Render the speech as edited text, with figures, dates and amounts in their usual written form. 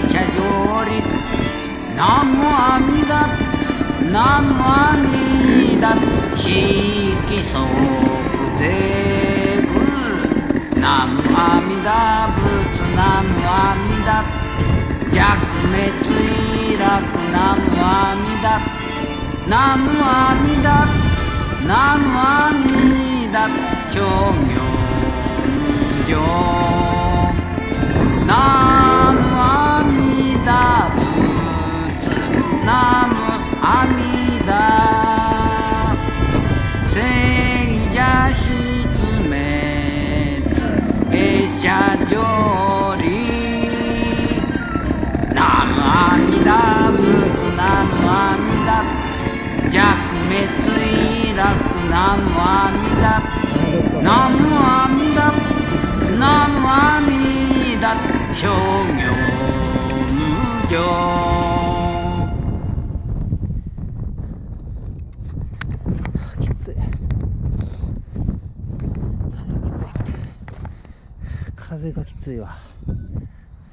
車上り南無阿弥陀南無阿弥陀四季即税具南無阿弥陀仏南無阿弥陀弱滅意楽南無阿弥陀南無阿弥陀南無阿弥陀諸行無常南無阿弥陀仏南無阿弥陀聖者失滅下車上り南無阿弥陀仏南無阿弥陀弱滅意楽南無阿弥陀南無阿弥陀南無阿弥陀諸行無常きつい風がきついわ。